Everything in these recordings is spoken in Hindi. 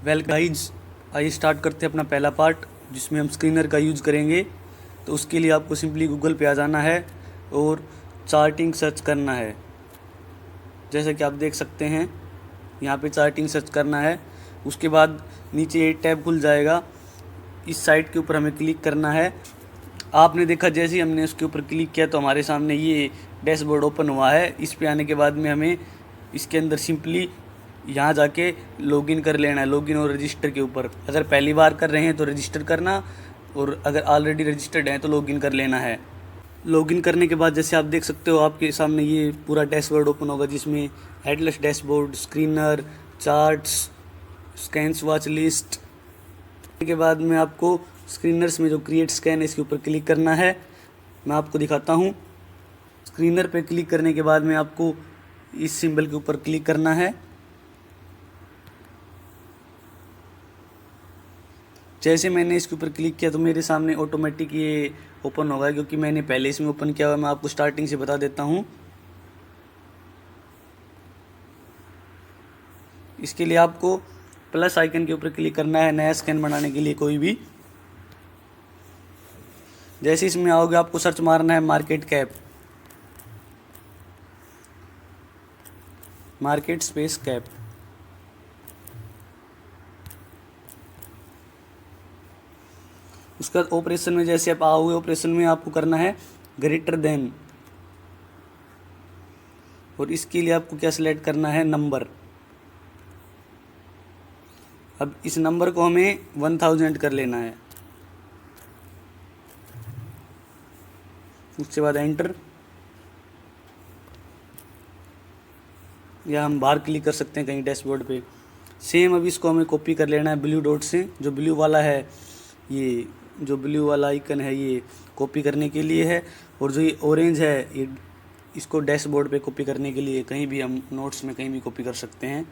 वेल गाइज, आइए स्टार्ट करते हैं अपना पहला पार्ट जिसमें हम स्क्रीनर का यूज़ करेंगे। तो उसके लिए आपको सिंपली गूगल पे आ जाना है और चार्टिंग सर्च करना है। जैसा कि आप देख सकते हैं यहाँ पे चार्टिंग सर्च करना है। उसके बाद नीचे टैब खुल जाएगा, इस साइट के ऊपर हमें क्लिक करना है। आपने देखा जैसे ही हमने उसके ऊपर क्लिक किया तो हमारे सामने ये डैशबोर्ड ओपन हुआ है। इस पे आने के बाद में हमें इसके अंदर सिंपली यहाँ जाके लॉगिन कर लेना है, लॉगिन और रजिस्टर के ऊपर। अगर पहली बार कर रहे हैं तो रजिस्टर करना, और अगर ऑलरेडी रजिस्टर्ड हैं तो लॉगिन कर लेना है। लॉगिन करने के बाद जैसे आप देख सकते हो आपके सामने ये पूरा डैशबोर्ड ओपन होगा जिसमें headless dashboard, screener, charts, scan watch list के बाद में आपको स्क्रीनर्स में जो क्रिएट स्कैन है इसके ऊपर क्लिक करना है। मैं आपको दिखाता हूँ। स्क्रीनर पे क्लिक करने के बाद में आपको इस सिंबल के ऊपर क्लिक करना है। जैसे मैंने इसके ऊपर क्लिक किया तो मेरे सामने ऑटोमेटिक ये ओपन होगा, क्योंकि मैंने पहले इसमें ओपन किया हुआ। मैं आपको स्टार्टिंग से बता देता हूँ। इसके लिए आपको प्लस आइकन के ऊपर क्लिक करना है नया स्कैन बनाने के लिए कोई भी। जैसे इसमें आओगे आपको सर्च मारना है market cap, market space cap. उसका ऑपरेशन में जैसे आप आओगे ऑपरेशन में आपको करना है ग्रेटर देन, और इसके लिए आपको क्या सिलेक्ट करना है, नंबर। अब इस नंबर को हमें 1000 कर लेना है। उसके बाद एंटर, या हम बाहर क्लिक कर सकते हैं कहीं डैशबोर्ड पे। सेम अब इसको हमें कॉपी कर लेना है ब्लू डॉट से। जो ब्लू वाला है, ये जो ब्लू वाला आइकन है ये कॉपी करने के लिए है, और जो ये ऑरेंज है ये इसको डैशबोर्ड पे कॉपी करने के लिए, कहीं भी हम नोट्स में कहीं भी कॉपी कर सकते हैं।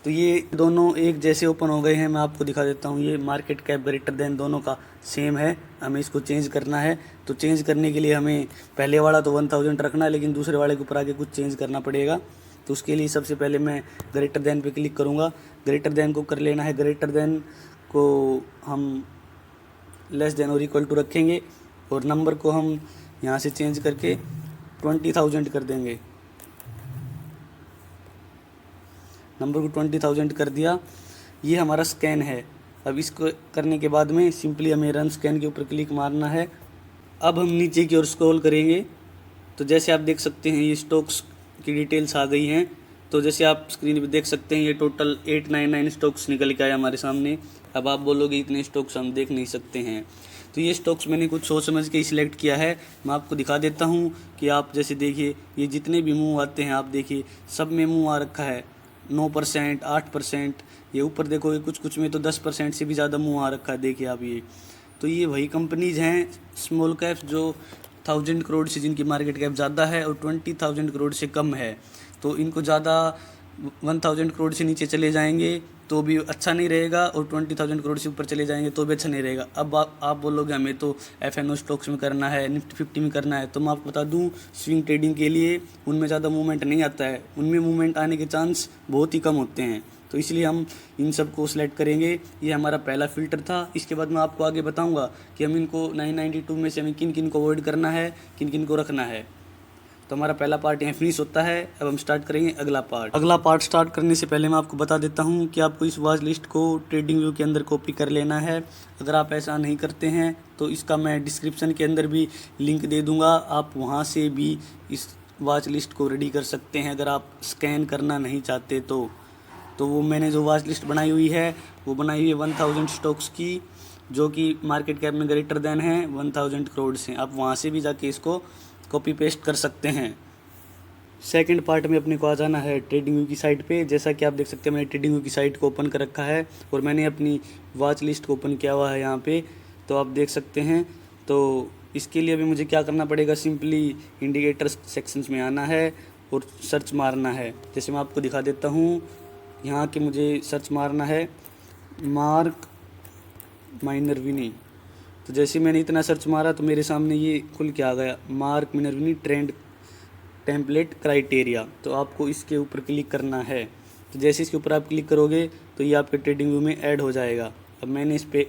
तो ये दोनों एक जैसे ओपन हो गए हैं। मैं आपको दिखा देता हूँ। ये मार्केट कैप ग्रेटर देन दोनों का सेम है। हमें इसको चेंज करना है। तो चेंज करने के लिए हमें पहले वाला तो 1000 रखना है, लेकिन दूसरे वाले के ऊपर आके कुछ चेंज करना पड़ेगा। तो उसके लिए सबसे पहले मैं ग्रेटर देन पे क्लिक करूँगा। ग्रेटर देन को कर लेना है। ग्रेटर देन को हम लेस देन और इक्वल टू रखेंगे, और नंबर को हम यहाँ से चेंज करके 20,000 कर देंगे। नंबर को 20,000 कर दिया। ये हमारा स्कैन है। अब इसको करने के बाद में सिंपली हमें रन स्कैन के ऊपर क्लिक मारना है। अब हम नीचे की ओर स्क्रॉल करेंगे तो जैसे आप देख सकते हैं ये स्टॉक्स की डिटेल्स आ गई हैं। तो जैसे आप स्क्रीन पे देख सकते हैं ये टोटल 899 स्टॉक्स निकल के आए हमारे सामने। अब आप बोलोगे इतने स्टॉक्स हम देख नहीं सकते हैं, तो ये स्टॉक्स मैंने कुछ सोच समझ के सिलेक्ट किया है। मैं आपको दिखा देता हूँ कि आप जैसे देखिए ये जितने भी मूव आते हैं आप देखिए सब में मूव आ रखा है 9%, 8%। ये ऊपर देखोगे कुछ कुछ में तो 10% से भी ज़्यादा मुँह आ रखा है। देखिए आप ये, तो ये वही कंपनीज़ हैं स्मॉल कैप्स जो 1000 करोड़ से जिनकी मार्केट कैप ज़्यादा है और 20,000 करोड़ से कम है। तो इनको ज़्यादा 1000 करोड़ से नीचे चले जाएंगे तो भी अच्छा नहीं रहेगा, और 20,000 करोड़ से ऊपर चले जाएंगे तो भी अच्छा नहीं रहेगा। अब आप बोलोगे हमें तो FNO स्टॉक्स में करना है, निफ्टी 50 में करना है। तो मैं आपको बता दूं स्विंग ट्रेडिंग के लिए उनमें ज़्यादा मूवमेंट नहीं आता है, उनमें मूवमेंट आने के चांस बहुत ही कम होते हैं। तो इसलिए हम इन सब को सिलेक्ट करेंगे। ये हमारा पहला फ़िल्टर था। इसके बाद मैं आपको आगे बताऊंगा कि हम इनको 992 में से हमें किन किन को अवॉइड करना है, किन किन को रखना है। तो हमारा पहला पार्ट यहाँ फिनिश होता है। अब हम स्टार्ट करेंगे अगला पार्ट। अगला पार्ट स्टार्ट करने से पहले मैं आपको बता देता हूँ कि आपको इस वॉच लिस्ट को ट्रेडिंग व्यू के अंदर कॉपी कर लेना है। अगर आप ऐसा नहीं करते हैं तो इसका मैं डिस्क्रिप्शन के अंदर भी लिंक दे दूँगा, आप वहाँ से भी इस वॉच लिस्ट को रेडी कर सकते हैं। अगर आप स्कैन करना नहीं चाहते तो वो मैंने जो वॉच लिस्ट बनाई हुई है वो बनाई हुई है 1000 स्टॉक्स की, जो कि मार्केट कैप में ग्रेटर देन है 1000 करोड़ से। आप वहाँ से भी जाके इसको कॉपी पेस्ट कर सकते हैं। सेकंड पार्ट में अपने को आ जाना है ट्रेडिंग व्यू की साइट पे। जैसा कि आप देख सकते हैं मैंने ट्रेडिंग व्यू की साइट को ओपन कर रखा है और मैंने अपनी वॉच लिस्ट को ओपन किया हुआ है यहाँ पे, तो आप देख सकते हैं। तो इसके लिए अभी मुझे क्या करना पड़ेगा, सिंपली इंडिकेटर्स सेक्शंस में आना है और सर्च मारना है। जैसे मैं आपको दिखा देता हूँ, यहाँ के मुझे सर्च मारना है मार्क माइनरविनी। तो जैसे मैंने इतना सर्च मारा तो मेरे सामने ये खुल के आ गया मार्क मिनरविनी ट्रेंड टेम्पलेट क्राइटेरिया। तो आपको इसके ऊपर क्लिक करना है। तो जैसे इसके ऊपर आप क्लिक करोगे तो ये आपके ट्रेडिंग व्यू में ऐड हो जाएगा। अब मैंने इस पर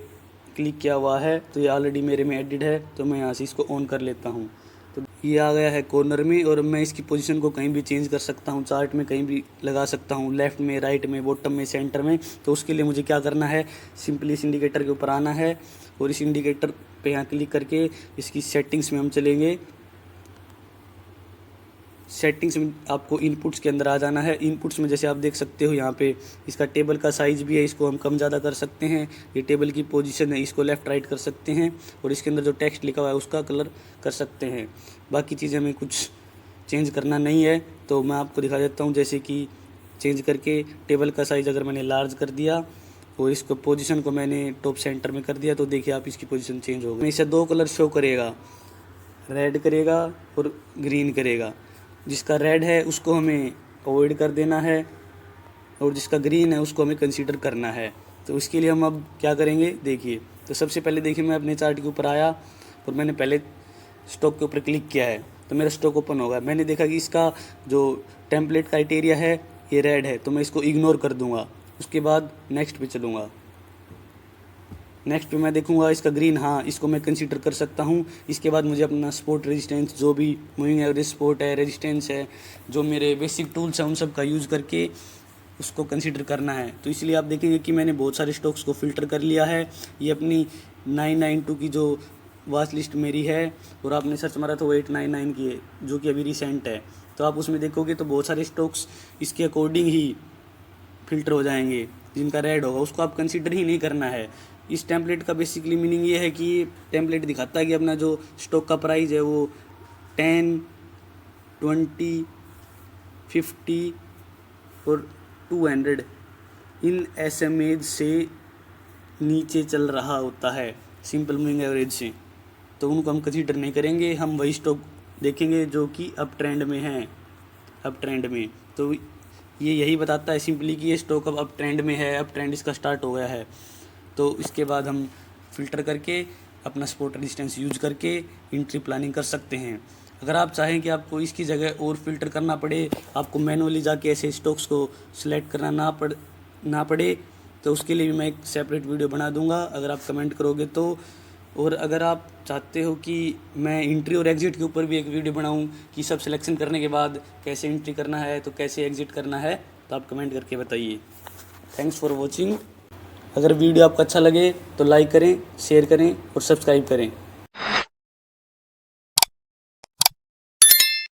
क्लिक किया हुआ है तो ये ऑलरेडी मेरे में एडिड है, तो मैं यहाँ से इसको ऑन कर लेता हूँ। तो ये आ गया है कॉर्नर में और मैं इसकी पोजीशन को कहीं भी चेंज कर सकता हूँ, चार्ट में कहीं भी लगा सकता हूँ, लेफ़्ट में, राइट में, बॉटम में, सेंटर में। तो उसके लिए मुझे क्या करना है, सिंपली इस इंडिकेटर के ऊपर आना है और इस इंडिकेटर पे यहाँ क्लिक करके इसकी सेटिंग्स में हम चलेंगे। सेटिंग्स में आपको इनपुट्स के अंदर आ जाना है। इनपुट्स में जैसे आप देख सकते हो यहाँ पे इसका टेबल का साइज़ भी है, इसको हम कम ज़्यादा कर सकते हैं। ये टेबल की पोजीशन है, इसको लेफ़्ट राइट कर सकते हैं और इसके अंदर जो टेक्स्ट लिखा हुआ है उसका कलर कर सकते हैं। बाकी चीज़ें हमें कुछ चेंज करना नहीं है, तो मैं आपको दिखा देता हूँ। जैसे कि चेंज करके टेबल का साइज़ अगर मैंने लार्ज कर दिया और इसको पोजीशन को मैंने टॉप सेंटर में कर दिया तो देखिए आप इसकी पोजीशन चेंज हो गई। इसे 2 कलर शो करेगा, रेड करेगा और ग्रीन करेगा। जिसका रेड है उसको हमें अवॉइड कर देना है और जिसका ग्रीन है उसको हमें कंसीडर करना है। तो इसके लिए हम अब क्या करेंगे देखिए। तो सबसे पहले देखिए मैं अपने चार्ट के ऊपर आया और मैंने पहले स्टॉक के ऊपर क्लिक किया है तो मेरा स्टॉक ओपन होगा। मैंने देखा कि इसका जो टेम्पलेट क्राइटेरिया है ये रेड है, तो मैं इसको इग्नोर कर दूंगा। उसके बाद नेक्स्ट पे चलूँगा। नेक्स्ट पे मैं देखूंगा इसका ग्रीन, हाँ इसको मैं कंसीडर कर सकता हूँ। इसके बाद मुझे अपना सपोर्ट रेजिस्टेंस, जो भी मूविंग एवरेज सपोर्ट है, रेजिस्टेंस है, जो मेरे बेसिक टूल्स हैं उन सब का यूज़ करके उसको कंसीडर करना है। तो इसलिए आप देखेंगे कि मैंने बहुत सारे स्टॉक्स को फ़िल्टर कर लिया है। ये अपनी 992 की जो वॉच लिस्ट मेरी है और आपने सर्च मारा तो 899 की है जो कि अभी रिसेंट है। तो आप उसमें देखोगे तो बहुत सारे स्टॉक्स इसके अकॉर्डिंग ही फ़िल्टर हो जाएंगे। जिनका रेड होगा उसको आप कंसीडर ही नहीं करना है। इस टेम्पलेट का बेसिकली मीनिंग ये है कि टेम्पलेट दिखाता है कि अपना जो स्टॉक का प्राइस है वो 10, 20, 50 और 200 इन SMAs से नीचे चल रहा होता है, सिंपल मूविंग एवरेज से। तो उनको हम कंसीडर नहीं करेंगे। हम वही स्टॉक देखेंगे जो कि अप ट्रेंड में है, अप ट्रेंड में। तो ये यही बताता है सिंपली कि ये स्टॉक अब अप ट्रेंड में है, अप ट्रेंड इसका स्टार्ट हो गया है। तो इसके बाद हम फ़िल्टर करके अपना सपोर्ट रेजिस्टेंस यूज करके एंट्री प्लानिंग कर सकते हैं। अगर आप चाहें कि आपको इसकी जगह और फिल्टर करना पड़े, आपको मैनुअली जाके ऐसे स्टॉक्स को सिलेक्ट करना ना पड़े तो उसके लिए भी मैं एक सेपरेट वीडियो बना दूंगा अगर आप कमेंट करोगे तो। और अगर आप चाहते हो कि मैं एंट्री और एग्ज़िट के ऊपर भी एक वीडियो बनाऊं कि सब सिलेक्शन करने के बाद कैसे एंट्री करना है तो कैसे एग्ज़िट करना है, तो आप कमेंट करके बताइए। Thanks for watching. अगर वीडियो आपको अच्छा लगे तो लाइक करें, शेयर करें और सब्सक्राइब करें।